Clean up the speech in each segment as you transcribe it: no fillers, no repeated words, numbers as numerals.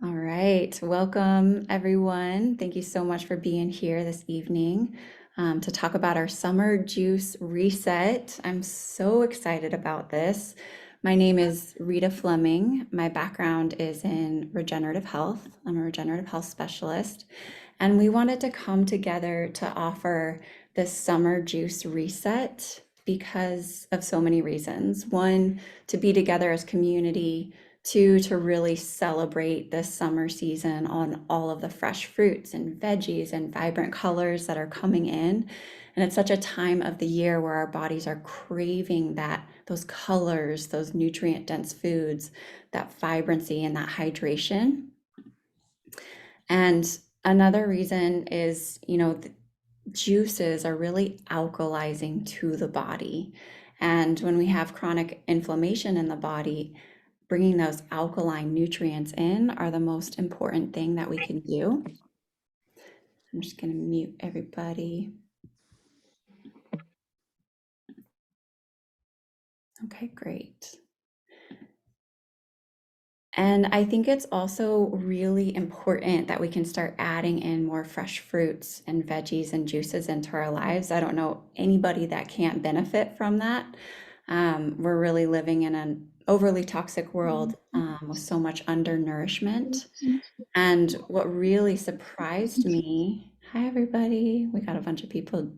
All right, welcome everyone. Thank you so much for being here this evening to talk about our summer juice reset. I'm so excited about this. My name is Rita Fleming. My background is in regenerative health. I'm a regenerative health specialist, and we wanted to come together to offer this summer juice reset because of so many reasons. One, to be together as community. Two, to really celebrate this summer season on all of the fresh fruits and veggies and vibrant colors that are coming in. And it's such a time of the year where our bodies are craving those colors, those nutrient dense foods, that vibrancy and that hydration. And another reason is, juices are really alkalizing to the body. And when we have chronic inflammation in the body, bringing those alkaline nutrients in are the most important thing that we can do. I'm just going to mute everybody. Okay, great. And I think it's also really important that we can start adding in more fresh fruits and veggies and juices into our lives. I don't know anybody that can't benefit from that. We're really living in an overly toxic world with so much undernourishment. And what really surprised me, hi everybody, we got a bunch of people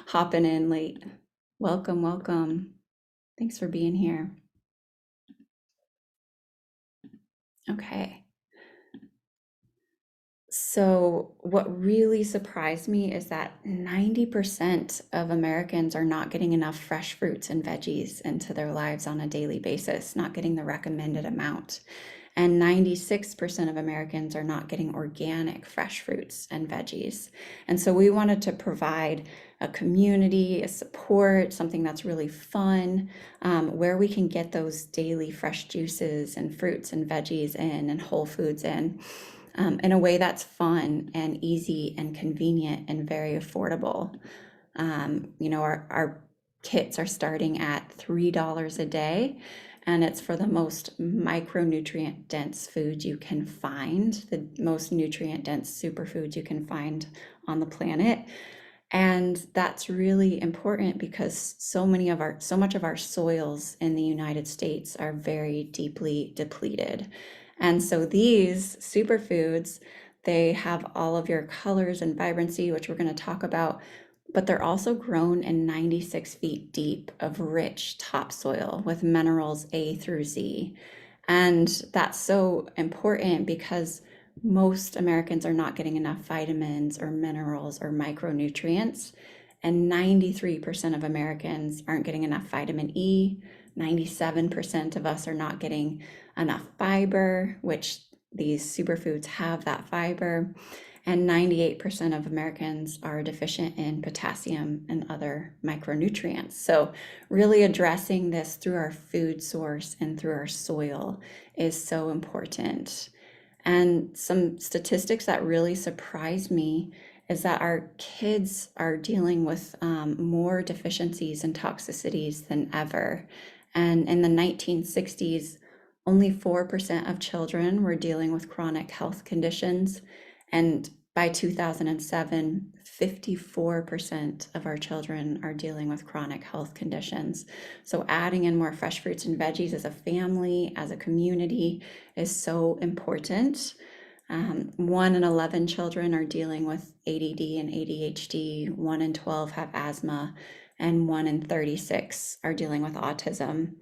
hopping in late. Welcome, welcome. Thanks for being here. Okay. So, what really surprised me is that 90% of Americans are not getting enough fresh fruits and veggies into their lives on a daily basis, not getting the recommended amount. And 96% of Americans are not getting organic fresh fruits and veggies. And so we wanted to provide a community, a support, something that's really fun, where we can get those daily fresh juices and fruits and veggies in and whole foods in a way that's fun and easy and convenient and very affordable. Our kits are starting at $3 a day, and it's for the most micronutrient dense foods you can find, the most nutrient dense superfoods you can find on the planet. And that's really important because so much of our soils in the United States are very deeply depleted. And so these superfoods, they have all of your colors and vibrancy, which we're going to talk about, but they're also grown in 96 feet deep of rich topsoil with minerals A through Z. And that's so important because most Americans are not getting enough vitamins or minerals or micronutrients. And 93% of Americans aren't getting enough vitamin E. 97% of us are not getting enough fiber, which these superfoods have that fiber. And 98% of Americans are deficient in potassium and other micronutrients. So, really addressing this through our food source and through our soil is so important. And some statistics that really surprised me is that our kids are dealing with more deficiencies and toxicities than ever. And in the 1960s, only 4% of children were dealing with chronic health conditions. And by 2007, 54% of our children are dealing with chronic health conditions. So, adding in more fresh fruits and veggies as a family, as a community, is so important. 1 in 11 children are dealing with ADD and ADHD, 1 in 12 have asthma, and 1 in 36 are dealing with autism.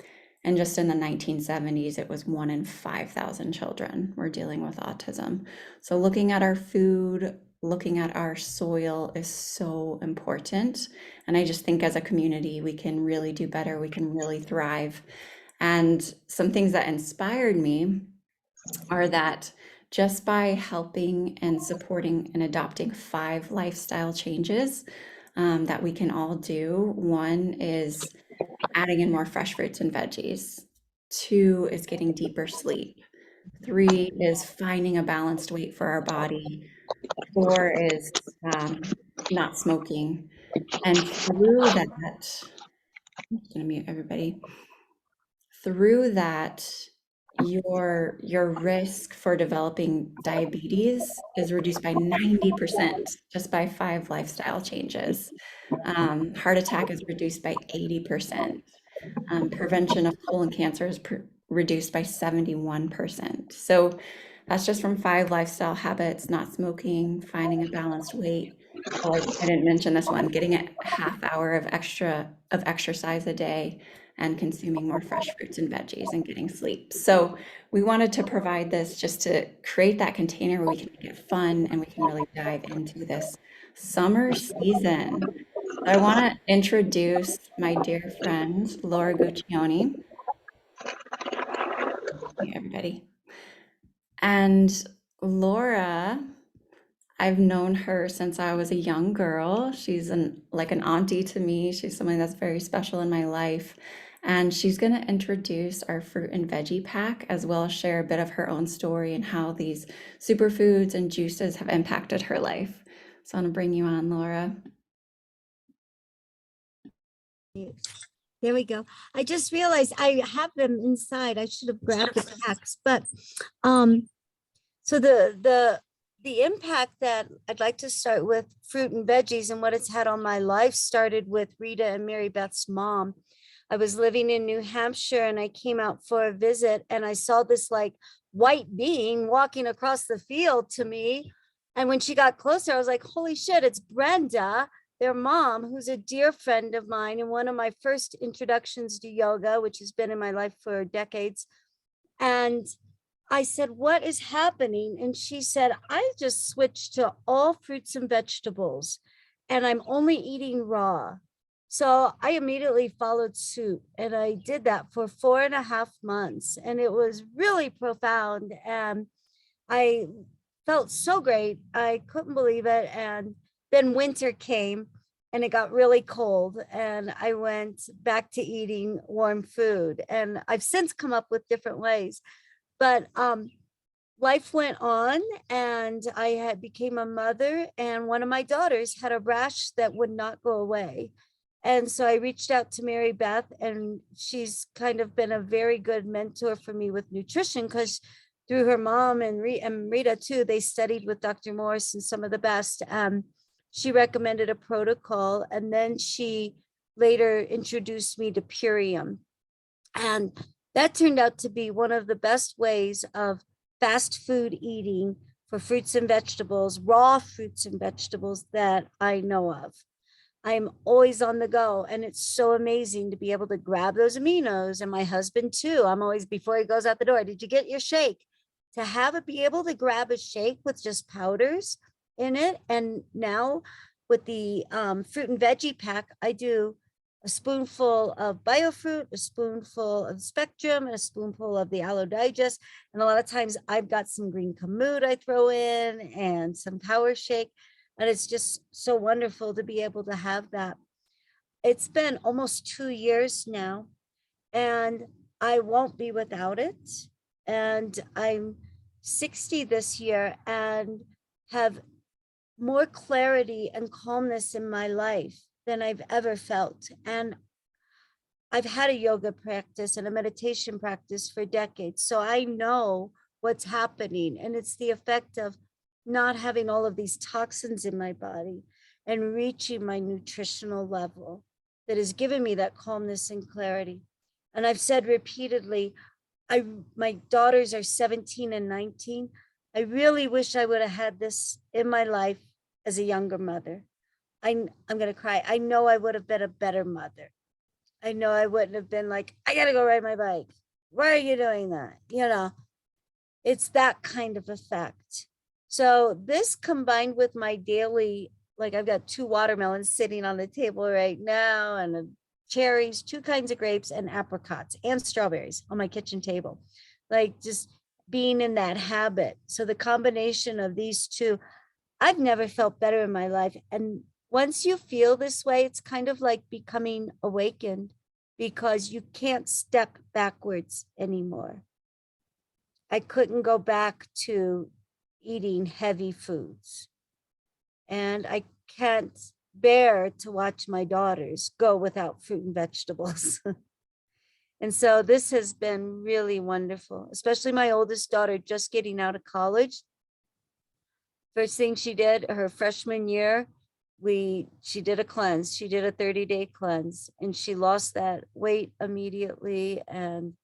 And just in the 1970s, it was 1 in 5,000 children were dealing with autism. So, looking at our food, looking at our soil is so important. And I just think as a community, we can really do better, we can really thrive. And some things that inspired me are that just by helping and supporting and adopting 5 lifestyle changes that we can all do. One is adding in more fresh fruits and veggies. 2 is getting deeper sleep. 3 is finding a balanced weight for our body. 4 is not smoking. And through that, I'm just going to mute everybody. Through that, your risk for developing diabetes is reduced by 90% just by 5 lifestyle changes. Heart attack is reduced by 80%. Prevention of colon cancer is reduced by 71%. So that's just from 5 lifestyle habits: not smoking, finding a balanced weight. Oh, I didn't mention this one: getting a half hour of exercise a day, and consuming more fresh fruits and veggies, and getting sleep. So we wanted to provide this just to create that container where we can make it fun and we can really dive into this summer season. I want to introduce my dear friend, Laura Guccione. Hey, everybody. And Laura, I've known her since I was a young girl. She's like an auntie to me. She's somebody that's very special in my life. And she's going to introduce our fruit and veggie pack, as well as share a bit of her own story and how these superfoods and juices have impacted her life. So I'm going to bring you on, Laura. There we go. I just realized I have them inside. I should have grabbed the packs, but so the impact that I'd like to start with fruit and veggies and what it's had on my life started with Rita and Mary Beth's mom. I was living in New Hampshire and I came out for a visit and I saw this like white being walking across the field to me. And when she got closer, I was like, holy shit, it's Brenda, their mom, who's a dear friend of mine and one of my first introductions to yoga, which has been in my life for decades. And I said, what is happening? And she said, I just switched to all fruits and vegetables and I'm only eating raw. So I immediately followed suit and I did that for 4.5 months and it was really profound. And I felt so great. I couldn't believe it. And then winter came and it got really cold and I went back to eating warm food. And I've since come up with different ways, but life went on and I had became a mother and one of my daughters had a rash that would not go away. And so I reached out to Mary Beth and she's kind of been a very good mentor for me with nutrition because through her mom and Rita too, they studied with Dr. Morris and some of the best. She recommended a protocol and then she later introduced me to Purium. And that turned out to be one of the best ways of fast food eating for fruits and vegetables, raw fruits and vegetables that I know of. I'm always on the go and it's so amazing to be able to grab those aminos and my husband too. I'm always, before he goes out the door, did you get your shake? To have it be able to grab a shake with just powders in it. And now with the fruit and veggie pack, I do a spoonful of biofruit, a spoonful of spectrum, and a spoonful of the Aloe digest. And a lot of times I've got some green kamut I throw in and some power shake. And it's just so wonderful to be able to have that. It's been almost 2 years now and I won't be without it. And I'm 60 this year and have more clarity and calmness in my life than I've ever felt. And I've had a yoga practice and a meditation practice for decades. So I know what's happening. And it's the effect of not having all of these toxins in my body and reaching my nutritional level that has given me that calmness and clarity. And I've said repeatedly, my daughters are 17 and 19. I really wish I would have had this in my life as a younger mother. I'm going to cry. I know I would have been a better mother. I know I wouldn't have been like, I got to go ride my bike. Why are you doing that? You know, it's that kind of effect. So this combined with my daily, like I've got 2 watermelons sitting on the table right now and cherries, 2 kinds of grapes and apricots and strawberries on my kitchen table, like just being in that habit. So the combination of these 2, I've never felt better in my life. And once you feel this way, it's kind of like becoming awakened because you can't step backwards anymore. I couldn't go back to eating heavy foods. And I can't bear to watch my daughters go without fruit and vegetables. And so this has been really wonderful, especially my oldest daughter just getting out of college. First thing she did her freshman year, she did a cleanse. She did a 30-day cleanse, and she lost that weight immediately and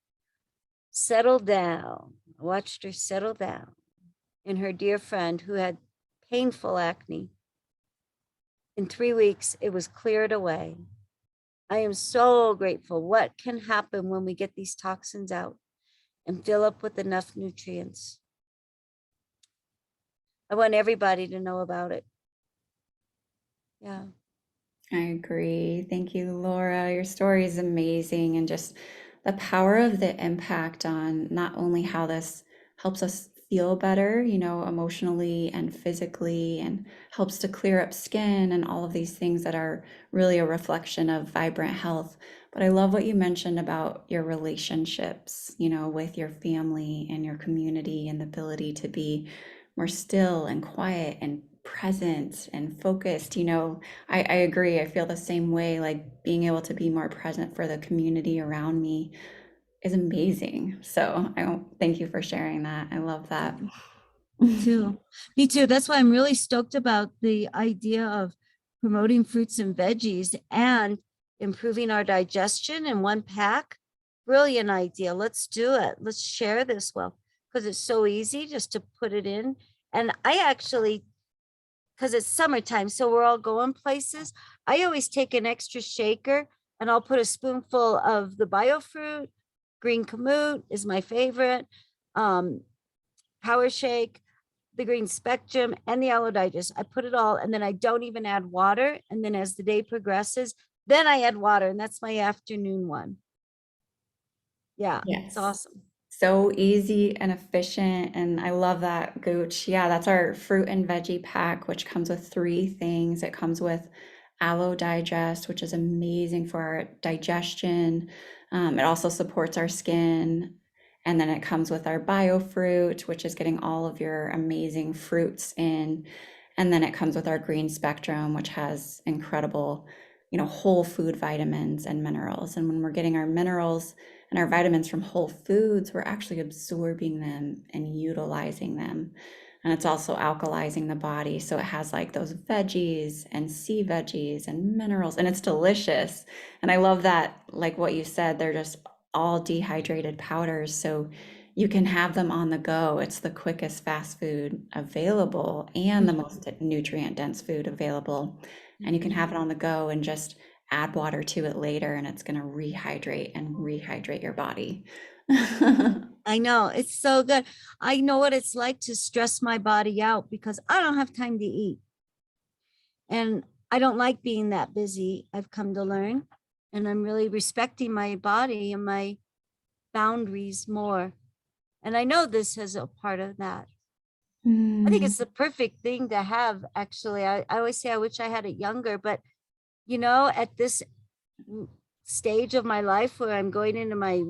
settled down. I watched her settle down. And her dear friend who had painful acne, in 3 weeks, it was cleared away. I am so grateful. What can happen when we get these toxins out and fill up with enough nutrients? I want everybody to know about it. Yeah. I agree. Thank you, Laura. Your story is amazing, and just the power of the impact on not only how this helps us feel better, emotionally and physically, and helps to clear up skin and all of these things that are really a reflection of vibrant health. But I love what you mentioned about your relationships, with your family and your community, and the ability to be more still and quiet and present and focused. I agree. I feel the same way. Like being able to be more present for the community around me is amazing. So I don't thank you for sharing that. I love that. Me too. Me too. That's why I'm really stoked about the idea of promoting fruits and veggies and improving our digestion in one pack. Brilliant idea. Let's do it. Let's share this well, because it's so easy just to put it in. And I actually, because it's summertime, so we're all going places, I always take an extra shaker and I'll put a spoonful of the biofruit. Green Kamut is my favorite. Power Shake, the Green Spectrum, and the Aloe Digest. I put it all, and then I don't even add water. And then as the day progresses, then I add water, and that's my afternoon one. Yeah, it's Yes. awesome. So easy and efficient. And I love that, Gooch. Yeah, that's our fruit and veggie pack, which comes with three things. It comes with Aloe Digest, which is amazing for our digestion. It also supports our skin. And then it comes with our biofruit, which is getting all of your amazing fruits in. And then it comes with our green spectrum, which has incredible, whole food vitamins and minerals. And when we're getting our minerals and our vitamins from whole foods, we're actually absorbing them and utilizing them. And it's also alkalizing the body. So it has like those veggies and sea veggies and minerals, and it's delicious. And I love that, like what you said, they're just all dehydrated powders. So you can have them on the go. It's the quickest fast food available and the most nutrient dense food available. And you can have it on the go and just add water to it later, and it's going to rehydrate your body. I know, it's so good. I know what it's like to stress my body out because I don't have time to eat. And I don't like being that busy, I've come to learn. And I'm really respecting my body and my boundaries more. And I know this is a part of that. I think it's the perfect thing to have, actually. I always say I wish I had it younger, but at this stage of my life where I'm going into my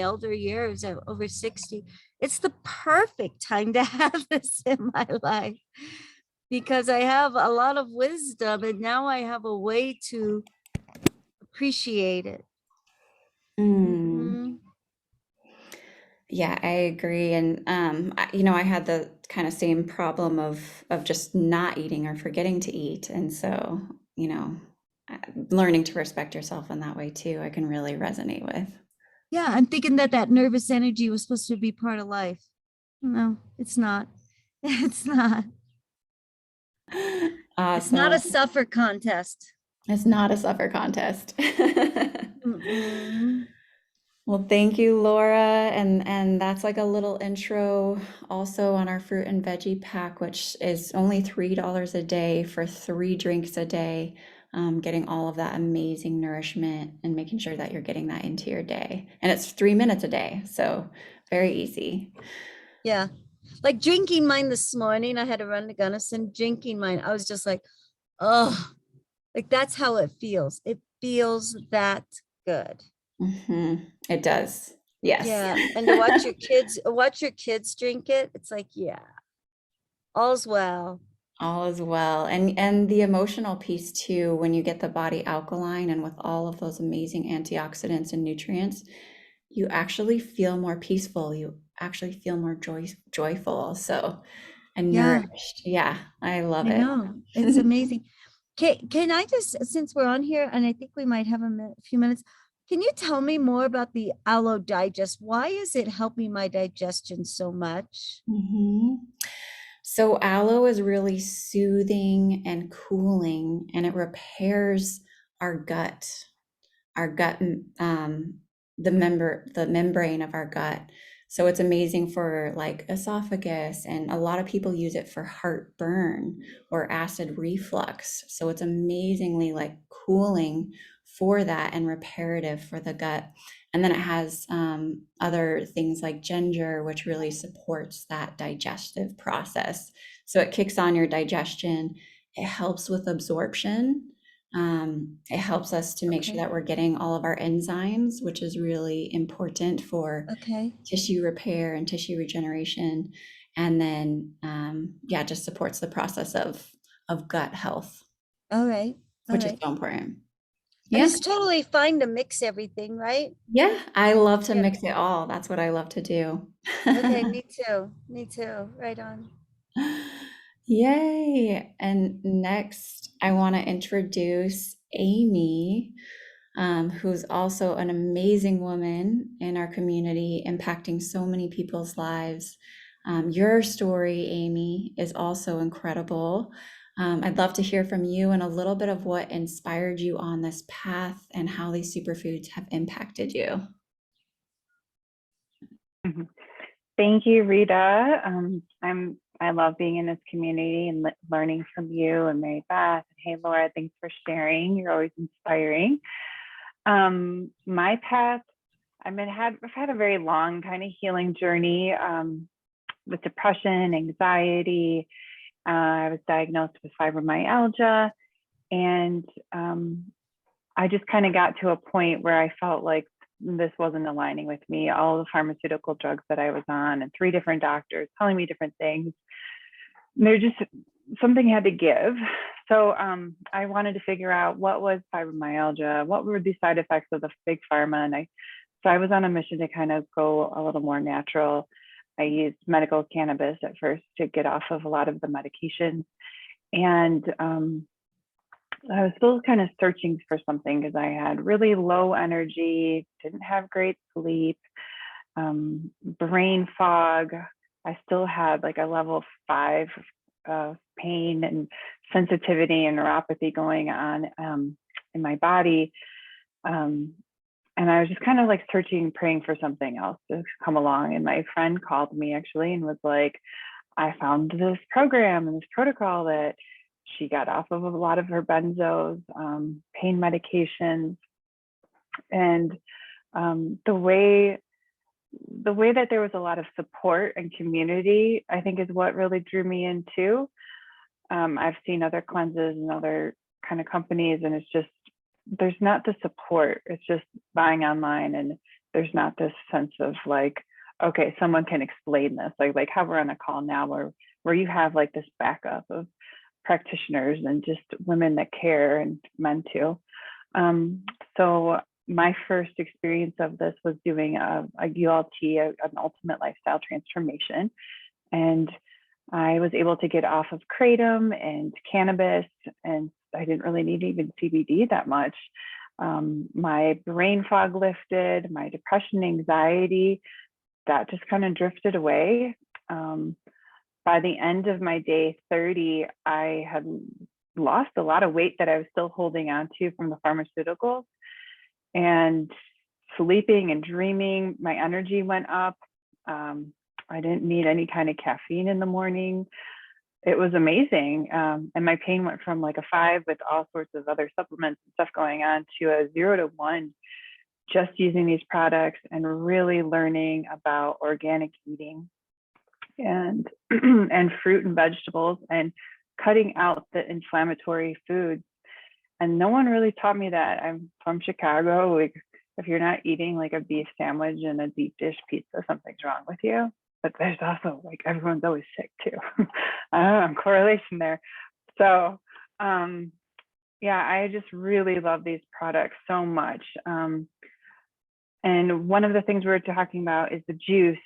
elder years, over 60, it's the perfect time to have this in my life because I have a lot of wisdom and now I have a way to appreciate it. Mhm. Yeah, I agree. And I had the kind of same problem of just not eating or forgetting to eat. And so, learning to respect yourself in that way too, I can really resonate with. Yeah, I'm thinking that nervous energy was supposed to be part of life. No, it's not. It's not. It's not a Awesome. suffer contest. It's not a suffer contest. Mm-mm. Well, thank you, Laura. And that's like a little intro also on our fruit and veggie pack, which is only $3 a day for 3 drinks a day, getting all of that amazing nourishment and making sure that you're getting that into your day. And it's 3 minutes a day, so very easy. Yeah. Like drinking mine this morning, I had to run to Gunnison, drinking mine. I was just like, oh, like that's how it feels. It feels that good. It does. Yes. Yeah. And to watch your kids drink it, it's like, yeah, all's well. All is well. And the emotional piece too, when you get the body alkaline and with all of those amazing antioxidants and nutrients, you actually feel more peaceful. You actually feel more joyful. So, and Yeah, nourished. Yeah, I love I it. know. It's amazing. Can I just, since we're on here, and I think we might have a few minutes, can you tell me more about the Aloe Digest? Why is it helping my digestion so much? Mhm. So aloe is really soothing and cooling, and it repairs our gut. Our gut, the membrane of our gut. So it's amazing for like esophagus, and a lot of people use it for heartburn or acid reflux. So it's amazingly like cooling for that and reparative for the gut. And then it has other things like ginger, which really supports that digestive process. So it kicks on your digestion. It helps with absorption. It helps us to make sure Okay, that we're getting all of our enzymes, which is really important for okay, tissue repair and tissue regeneration. And then, yeah, just supports the process of gut health, all right, all which is right. so important. And Yeah. it's totally fine to mix everything, right? Yeah. I love to Yeah. mix it all. That's what I love to do. Okay, me too. Me too. Right on. Yay. And next, I want to introduce Amy, who's also an amazing woman in our community, impacting so many people's lives. Your story, Amy, is also incredible. I'd love to hear from you and a little bit of what inspired you on this path and how these superfoods have impacted you. Mhm. Thank you, Rita. I love being in this community and learning from you and Mary Beth. Hey, Laura, thanks for sharing. You're always inspiring. My path, I've had a very long kind of healing journey with depression, anxiety. I was diagnosed with fibromyalgia, and I just kind of got to a point where I felt like this wasn't aligning with me. All the pharmaceutical drugs that I was on, and 3 different doctors telling me different things. They're just something had to give. So I wanted to figure out what was fibromyalgia, what were the side effects of the big pharma, and so I was on a mission to kind of go a little more natural. I used medical cannabis at first to get off of a lot of the medications, and I was still kind of searching for something because I had really low energy, didn't have great sleep, brain fog. I still had like a level 5 pain and sensitivity and neuropathy going on in my body. And I was just kind of like searching, praying for something else to come along. And my friend called me actually and was like, I found this program and this protocol that she got off of a lot of her benzos, pain medications, and the way that there was a lot of support and community, I think, is what really drew me in too. I've seen other cleanses and other kind of companies, and it's just there's not the support. It's just buying online, and there's not this sense of like, okay, someone can explain this, like how we're on a call now, where you have like this backup of practitioners and just women that care, and men too. So my first experience of this was doing a ULT, an ultimate lifestyle transformation. And I was able to get off of kratom and cannabis, and I didn't really need even CBD that much. My brain fog lifted, my depression, anxiety, that just kind of drifted away. By the end of my day 30, I had lost a lot of weight that I was still holding on to from the pharmaceuticals, and sleeping and dreaming, my energy went up. I didn't need any kind of caffeine in the morning. It was amazing. And my pain went from like a 5 with all sorts of other supplements and stuff going on to a 0 to 1, just using these products and really learning about organic eating and and fruit and vegetables, and cutting out the inflammatory foods. And no one really taught me that. I'm from Chicago. Like, if you're not eating like a beef sandwich and a deep dish pizza, something's wrong with you. but there's also like everyone's always sick too. I don't know, correlation there. So yeah, I just really love these products so much. And one of the things we were talking about is the juice.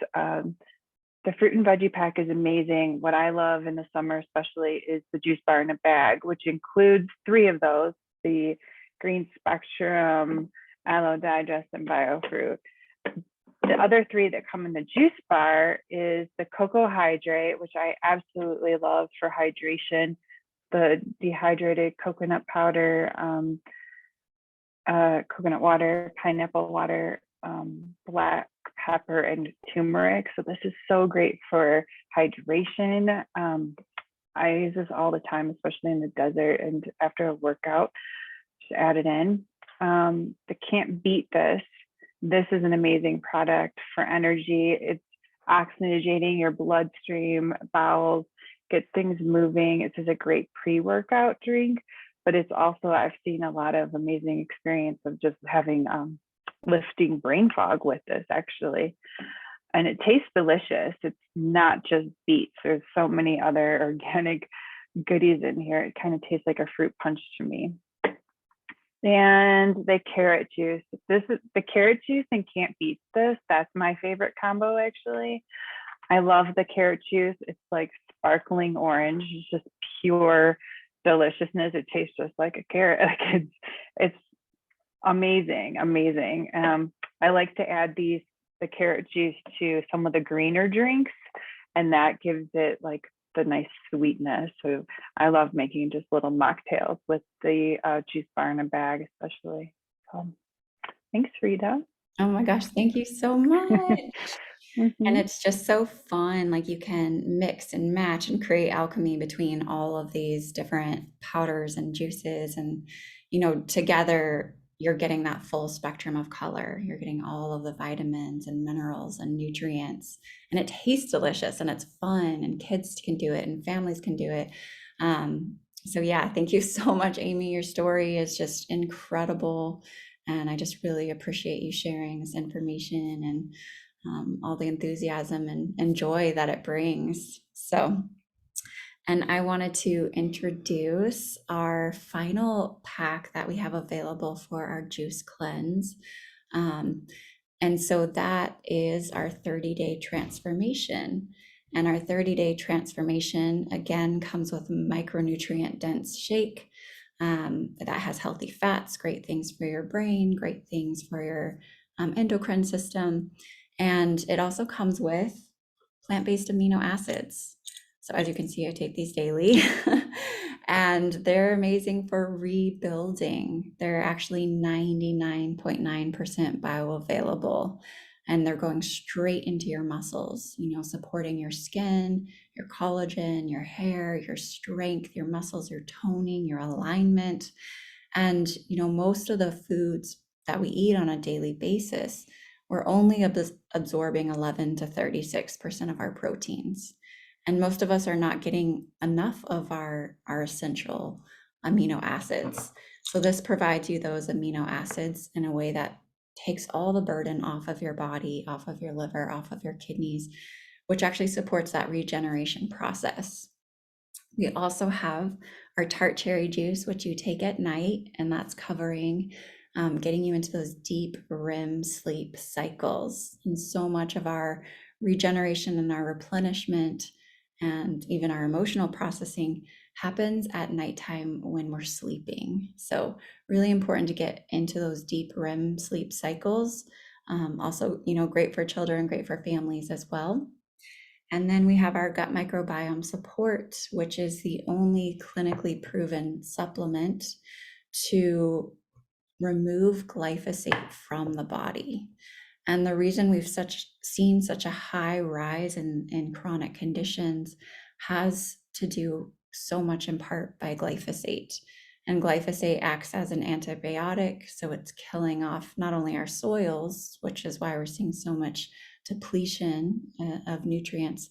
The fruit and veggie pack is amazing. What I love in the summer especially is the juice bar in a bag, which includes 3 of those: the green spectrum, aloe digest, and biofruit. The other 3 that come in the juice bar is the cocoa hydrate, which I absolutely love for hydration, the dehydrated coconut powder, coconut water, pineapple water, black pepper, and turmeric. So this is so great for hydration. I use this all the time, especially in the desert and after a workout, just add it in. The Can't Beat This. This is an amazing product for energy. It's oxygenating your bloodstream, bowels, get things moving. It is a great pre-workout drink, but it's also, I've seen a lot of amazing experience of just having lifting brain fog with this actually. And it tastes delicious. It's not just beets. There's so many other organic goodies in here. It kind of tastes like a fruit punch to me. And the carrot juice. This is the carrot juice and Can't Beat This. That's my favorite combo actually. I love the carrot juice. It's like sparkling orange. It's just pure deliciousness. It tastes just like a carrot. Like it's amazing, amazing. I like to add the carrot juice to some of the greener drinks, and that gives it like the nice sweetness. So I love making just little mocktails with the juice bar in a bag, especially. So thanks, Rita. Oh my gosh, thank you so much. And Mhm. it's just so fun. Like you can mix and match and create alchemy between all of these different powders and juices. And, together you're getting that full spectrum of color. You're getting all of the vitamins and minerals and nutrients. And it tastes delicious and it's fun, and kids can do it and families can do it. So, yeah, thank you so much, Amy. Your story is just incredible. And I just really appreciate you sharing this information and all the enthusiasm and joy that it brings. So, and I wanted to introduce our final pack that we have available for our juice cleanse. And so that is our 30-day transformation. And our 30-day transformation, again, comes with a micronutrient dense shake that has healthy fats, great things for your brain, great things for your endocrine system. And it also comes with plant-based amino acids. So as you can see, I take these daily and they're amazing for rebuilding. They're actually 99.9% bioavailable, and they're going straight into your muscles, supporting your skin, your collagen, your hair, your strength, your muscles, your toning, your alignment. And, most of the foods that we eat on a daily basis, we're only absorbing 11 to 36% of our proteins. And most of us are not getting enough of our essential amino acids. So this provides you those amino acids in a way that takes all the burden off of your body, off of your liver, off of your kidneys, which actually supports that regeneration process. We also have our tart cherry juice, which you take at night, and that's covering getting you into those deep REM sleep cycles. And so much of our regeneration and our replenishment and even our emotional processing happens at nighttime when we're sleeping. So really important to get into those deep REM sleep cycles. Also, great for children, great for families as well. And then we have our gut microbiome support, which is the only clinically proven supplement to remove glyphosate from the body. And the reason we've seen such a high rise in chronic conditions has to do so much in part by glyphosate. And glyphosate acts as an antibiotic, so it's killing off not only our soils, which is why we're seeing so much depletion of nutrients,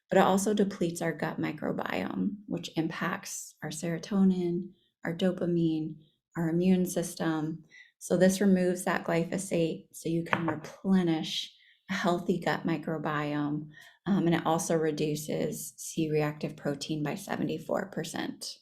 but it also depletes our gut microbiome, which impacts our serotonin, our dopamine, our immune system. So this removes that glyphosate so you can replenish a healthy gut microbiome, and it also reduces C-reactive protein by 74%.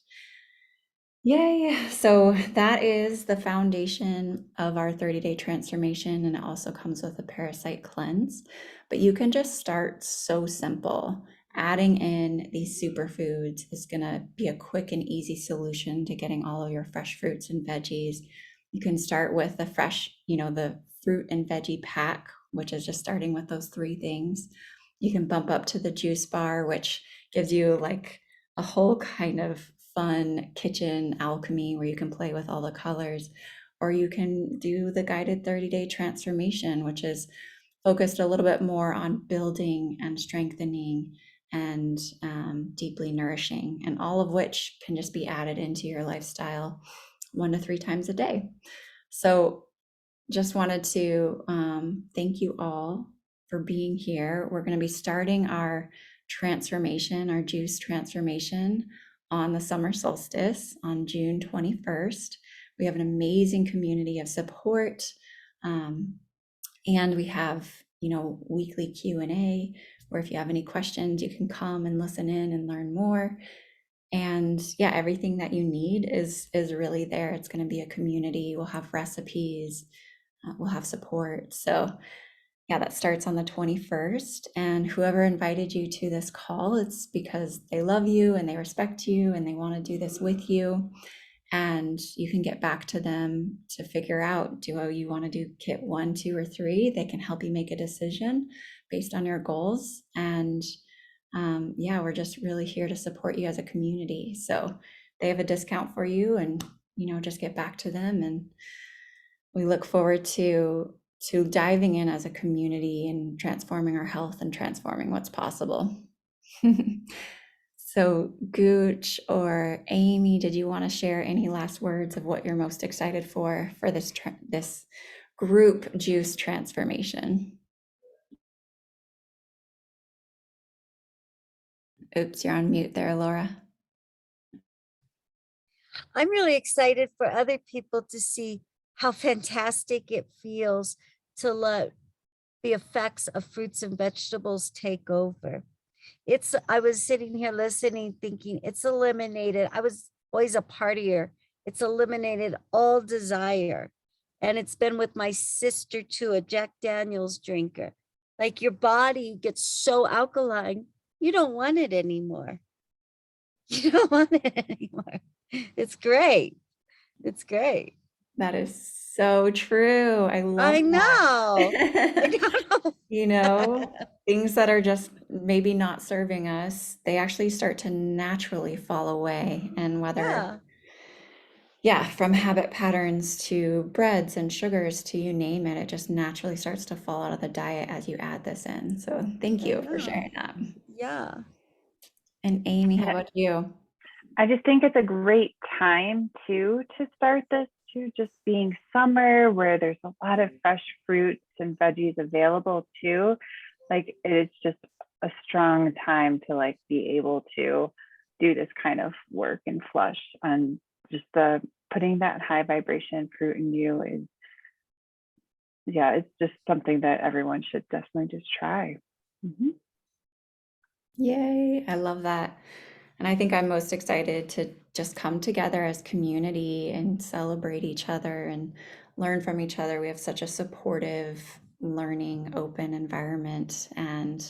Yay! So that is the foundation of our 30-day transformation, and it also comes with a parasite cleanse. But you can just start so simple. Adding in these superfoods is going to be a quick and easy solution to getting all of your fresh fruits and veggies. You can start with the fresh, the fruit and veggie pack, which is just starting with those three things. You can bump up to the juice bar, which gives you like a whole kind of fun kitchen alchemy where you can play with all the colors. Or you can do the guided 30-day transformation, which is focused a little bit more on building and strengthening and deeply nourishing, and all of which can just be added into your lifestyle 1 to 3 times a day. So just wanted to thank you all for being here. We're going to be starting our transformation, our juice transformation, on the summer solstice on June 21st. We have an amazing community of support, and we have, weekly Q&A, where if you have any questions, you can come and listen in and learn more. And yeah, everything that you need is really there. It's going to be a community. We'll have recipes, we'll have support. So yeah, that starts on the 21st. And whoever invited you to this call, it's because they love you and they respect you and they want to do this with you. And you can get back to them to figure out, do you want to do kit 1, 2, or 3? They can help you make a decision based on your goals. And yeah, we're just really here to support you as a community. So they have a discount for you, and just get back to them. And we look forward to diving in as a community and transforming our health and transforming what's possible. So Gooch or Amy, did you want to share any last words of what you're most excited for this this group juice transformation? Oops, you're on mute there, Laura. I'm really excited for other people to see how fantastic it feels to let the effects of fruits and vegetables take over. I was sitting here listening, thinking it's eliminated. I was always a partier. It's eliminated all desire. And it's been with my sister too, a Jack Daniels drinker. Like your body gets so alkaline, you don't want it anymore. You don't want it anymore. It's great. It's great. That is so true. I love I know. that. Things that are just maybe not serving us, they actually start to naturally fall away. And whether, from habit patterns to breads and sugars to you name it, it just naturally starts to fall out of the diet as you add this in. So thank you for sharing that. Yeah. And Amy, how about you? I just think it's a great time too to start this too, just being summer where there's a lot of fresh fruits and veggies available too. Like it's just a strong time to like be able to do this kind of work and flush on just putting that high vibration fruit in you is, it's just something that everyone should definitely just try. Mm-hmm. Yay, I love that. And I think I'm most excited to just come together as community and celebrate each other and learn from each other. We have such a supportive, learning, open environment. And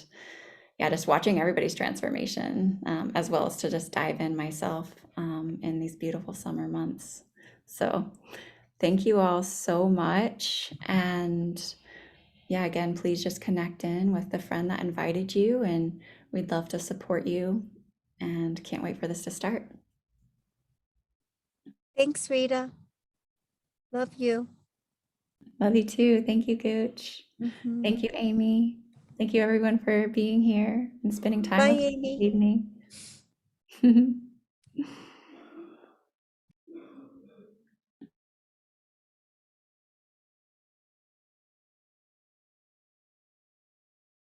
just watching everybody's transformation, as well as to just dive in myself in these beautiful summer months. So thank you all so much. And again, please just connect in with the friend that invited you, and we'd love to support you, and can't wait for this to start. Thanks, Rita. Love you. Love you too. Thank you, Gooch. Thank you, Amy. Thank you, everyone, for being here and spending time Bye, with us Amy. this evening.